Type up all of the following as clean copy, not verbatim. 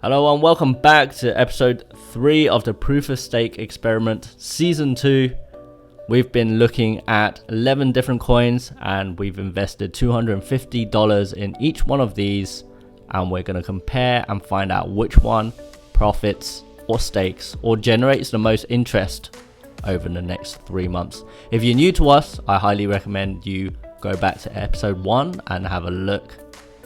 Hello and welcome back to episode 3 of the Proof of Stake Experiment Season 2. We've been looking at 11 different coins and we've invested $250 in each one of these, and we're going to compare and find out which one profits or stakes or generates the most interest over the next 3 months. If you're new to us, I highly recommend you go back to episode 1 and have a look.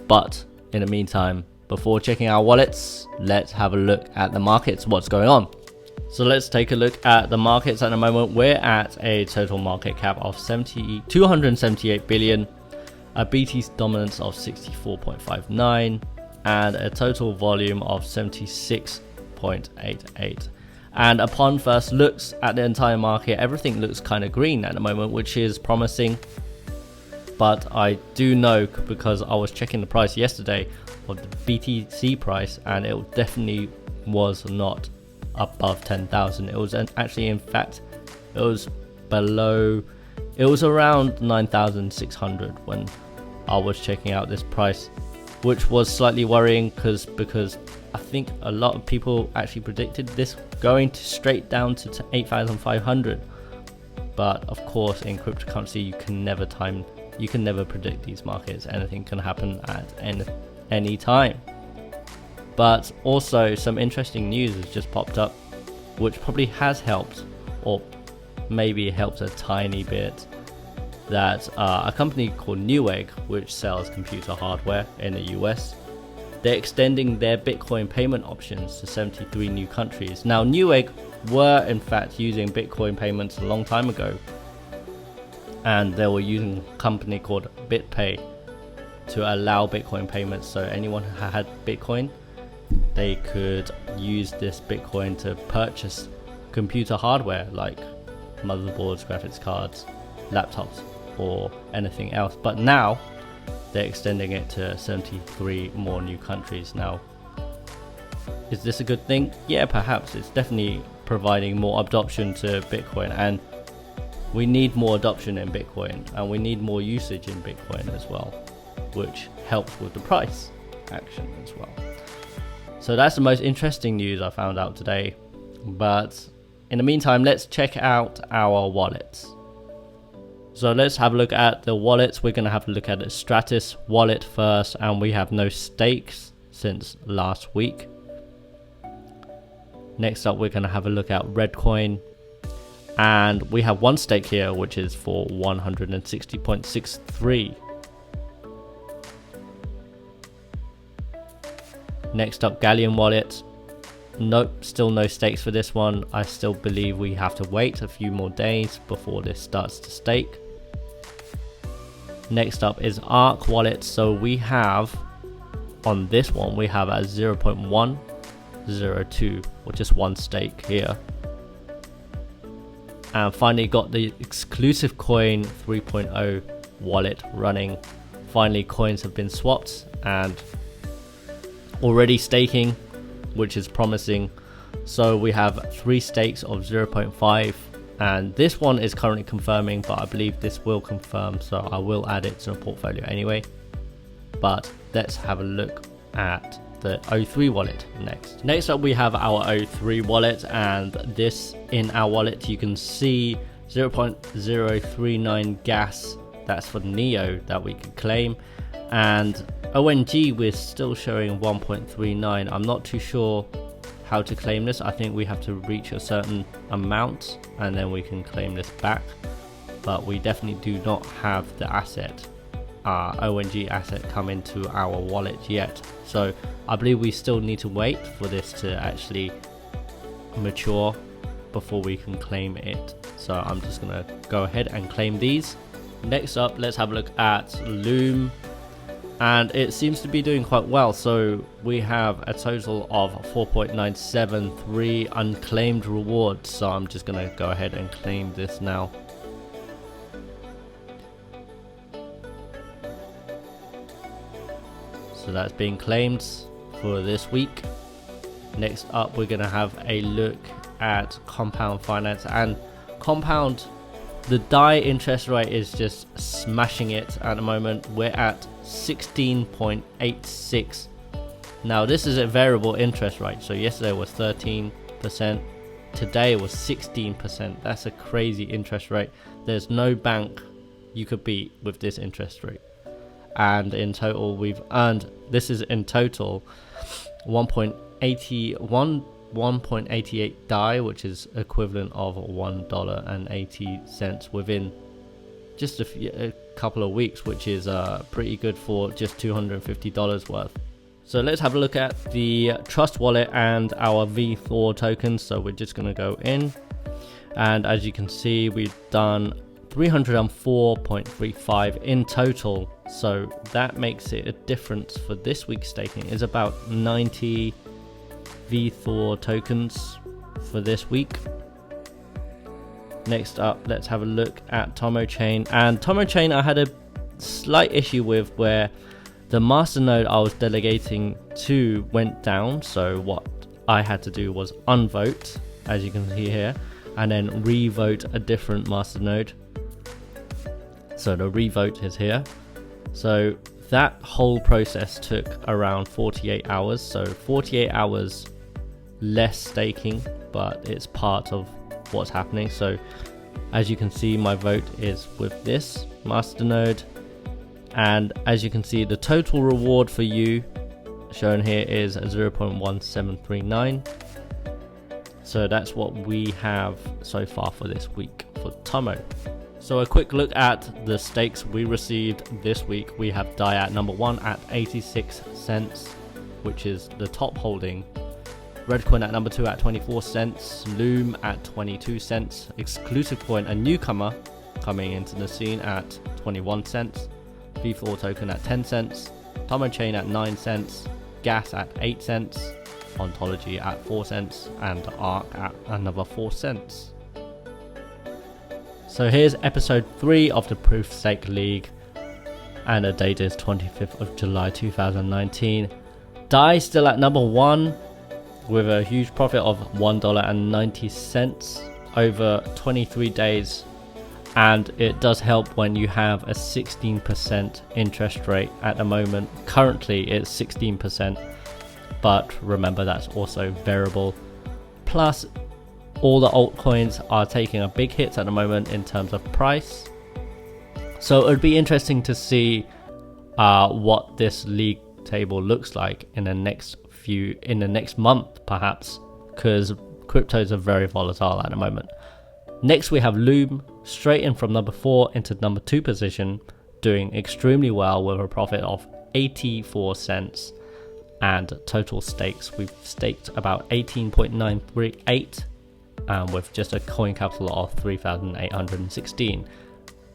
But in the meantime, before checking our wallets, let's have a look at the markets, what's going on. So let's take a look at the markets at the moment. We're at a total market cap of 278 billion, a BTC dominance of 64.59, and a total volume of 76.88. And upon first looks at the entire market, everything looks kind of green at the moment, which is promising. But I do know, because I was checking the price yesterday of the BTC price, and it definitely was not above 10,000. It was actually, in fact, it was below, it was around 9,600 when I was checking out this price, which was slightly worrying because I think a lot of people actually predicted this going straight down to 8,500. But of course, in cryptocurrency, you can never predict these markets. Anything can happen at any time. But also some interesting news has just popped up, which probably has helped, or maybe helped a tiny bit, that a company called Newegg, which sells computer hardware in the US, they're extending their Bitcoin payment options to 73 new countries. Now, Newegg were in fact using Bitcoin payments a long time ago, and they were using a company called BitPay to allow Bitcoin payments. So anyone who had Bitcoin, they could use this Bitcoin to purchase computer hardware like motherboards, graphics cards, laptops, or anything else. But now they're extending it to 73 more new countries. Now, is this a good thing? Yeah, perhaps. It's definitely providing more adoption to Bitcoin, and we need more adoption in Bitcoin, and we need more usage in Bitcoin as well, which helps with the price action as well. So that's the most interesting news I found out today. But in the meantime, let's check out our wallets. So let's have a look at the wallets. We're going to have a look at the Stratis wallet first, and we have no stakes since last week. Next up, we're going to have a look at Reddcoin, and we have one stake here, which is for 160.63. Next up, Galleon wallet. Nope, still no stakes for this one. I still believe we have to wait a few more days before this starts to stake. Next up is Arc wallet. So we have, on this one, we have a 0.102, or just one stake here. And finally got the Exclusivecoin 3.0 wallet running. Finally, coins have been swapped and already staking, which is promising. So we have 3 stakes of 0.5, and this one is currently confirming, but I believe this will confirm, so I will add it to the portfolio anyway. But let's have a look at the O3 wallet next. Next up, we have our O3 wallet, and this in our wallet you can see 0.039 gas. That's for Neo that we could claim, and ONG we're still showing 1.39. I'm not too sure how to claim this. I think we have to reach a certain amount and then we can claim this back, but we definitely do not have the asset, ONG asset, come into our wallet yet. So I believe we still need to wait for this to actually mature before we can claim it. So I'm just gonna go ahead and claim these. Next up, let's have a look at Loom, and it seems to be doing quite well. So we have a total of 4.973 unclaimed rewards. So I'm just gonna go ahead and claim this now. So that's being claimed for this week. Next up, we're gonna have a look at Compound Finance, and Compound, the DAI interest rate is just smashing it at the moment. We're at 16.86 Now this is a variable interest rate, so yesterday was 13%, today was 16%. That's a crazy interest rate. There's no bank you could beat with this interest rate. And in total we've earned, this is in total 1.88 DAI, which is equivalent of $1.80 within just a couple of weeks, which is pretty good for just $250 worth. So let's have a look at the Trust Wallet and our V4 tokens. So we're just going to go in, and as you can see, we've done 304.35 in total. So that makes it a difference for this week's staking is about 90 V4 tokens for this week. Next up, let's have a look at Tomochain. And Tomochain I had a slight issue with, where the masternode I was delegating to went down. So what I had to do was unvote, as you can see here, and then revote a different masternode. So the revote is here. So that whole process took around 48 hours. So 48 hours less staking, but it's part of what's happening. So as you can see, my vote is with this masternode, and as you can see, the total reward for you shown here is 0.1739. so that's what we have so far for this week for Tomo. So a quick look at the stakes we received this week. We have DAI at number 1 at 86 cents, which is the top holding. Reddcoin at number 2 at 24 cents, Loom at 22 cents, Exclusivecoin, a newcomer coming into the scene, at 21 cents, V4 token at 10 cents, Tomochain at 9 cents, Gas at 8 cents, Ontology at 4 cents, and Arc at another 4 cents. So here's episode 3 of the Proof Stake League, and the date is 25th of July 2019. DAI still at number 1 with a huge profit of $1.90 over 23 days, and it does help when you have a 16% interest rate at the moment. Currently it's 16%, but remember that's also variable. Plus all the altcoins are taking a big hit at the moment in terms of price, so it would be interesting to see what this league table looks like in the next month perhaps, because cryptos are very volatile at the moment. Next we have Loom, straight in from number 4 into number 2 position, doing extremely well with a profit of 84 cents, and total stakes we've staked about 18.938, with just a coin capital of 3,816.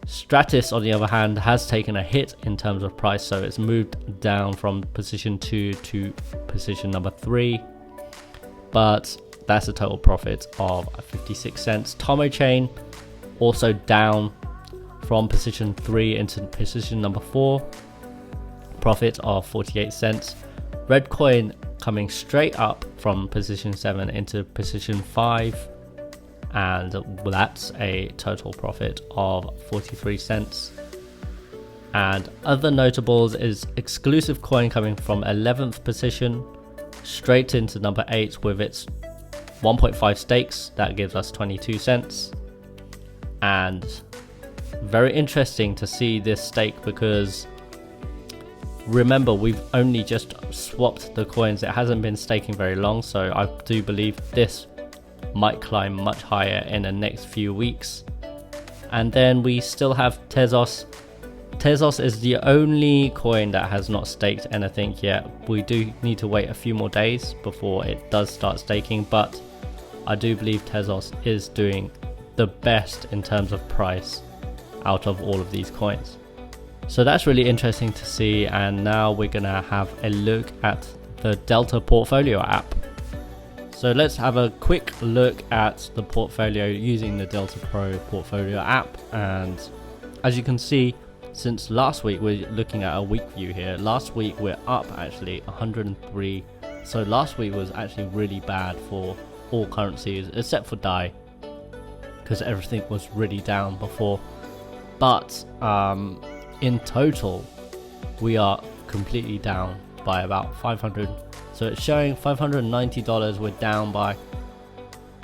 Stratis, on the other hand, has taken a hit in terms of price, so it's moved down from position 2 to position number 3, but that's a total profit of 56 cents. Tomochain also down from position 3 into position number 4, profit of 48 cents. Reddcoin coming straight up from position 7 into position 5, and that's a total profit of 43 cents. And other notables is Exclusivecoin coming from 11th position straight into number 8 with its 1.5 stakes. That gives us 22 cents. And very interesting to see this stake, because remember we've only just swapped the coins. It hasn't been staking very long, so I do believe this might climb much higher in the next few weeks. And then we still have Tezos. Tezos is the only coin that has not staked anything yet. We do need to wait a few more days before it does start staking, but I do believe Tezos is doing the best in terms of price out of all of these coins. So that's really interesting to see. And now we're gonna have a look at the Delta Portfolio app. So let's have a quick look at the portfolio using the Delta Pro Portfolio app. And as you can see, since last week, we're looking at a week view here. Last week we're up actually 103. So last week was actually really bad for all currencies except for DAI, because everything was really down before. But in total we are completely down by about 500 So it's showing $590 we're down by,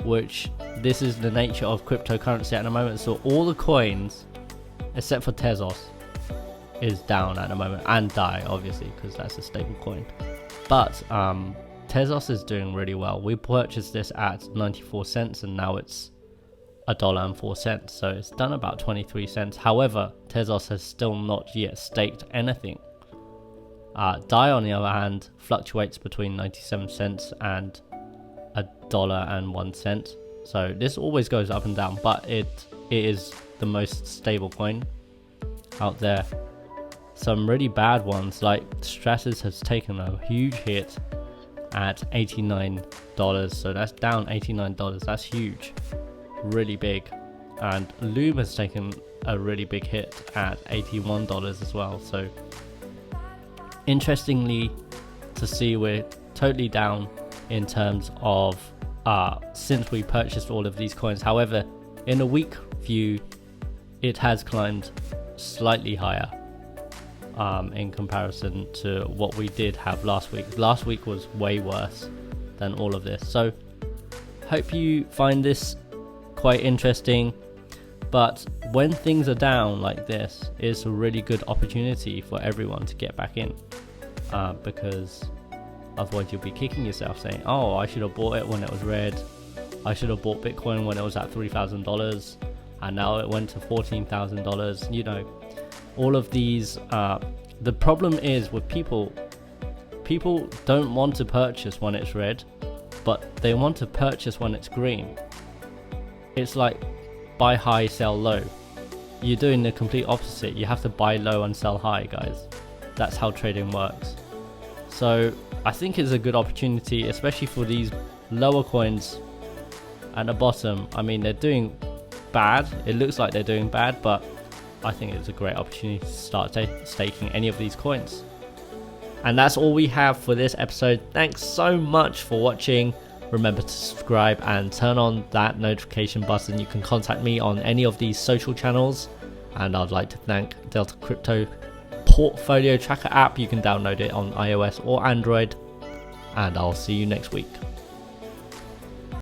which this is the nature of cryptocurrency at the moment. So all the coins except for Tezos is down at the moment, and DAI obviously because that's a stable coin. But Tezos is doing really well. We purchased this at 94 cents and now it's $1.04, so it's done about 23 cents. However, Tezos has still not yet staked anything. DAI on the other hand fluctuates between 97 cents and $1.01. So this always goes up and down, but it is the most stable coin out there. Some really bad ones like Stratis has taken a huge hit at $89, so that's down $89. That's huge, really big. And Loom has taken a really big hit at $81 as well. So interestingly to see, we're totally down in terms of since we purchased all of these coins. However, in a week view it has climbed slightly higher in comparison to what we did have last week. Last week was way worse than all of this. So hope you find this quite interesting. But when things are down like this, it's a really good opportunity for everyone to get back in, because otherwise you'll be kicking yourself saying, oh, I should have bought it when it was red, I should have bought Bitcoin when it was at $3,000 and now it went to $14,000. You know, all of these, the problem is with people don't want to purchase when it's red, but they want to purchase when it's green. It's like buy high, sell low. You're doing the complete opposite. You have to buy low and sell high, guys. That's how trading works. So I think it's a good opportunity, especially for these lower coins at the bottom. I mean, they're doing bad. It looks like they're doing bad, but I think it's a great opportunity to start staking any of these coins. And that's all we have for this episode. Thanks so much for watching. Remember to subscribe and turn on that notification button. You can contact me on any of these social channels. And I'd like to thank Delta Crypto Portfolio Tracker app. You can download it on iOS or Android. And I'll see you next week.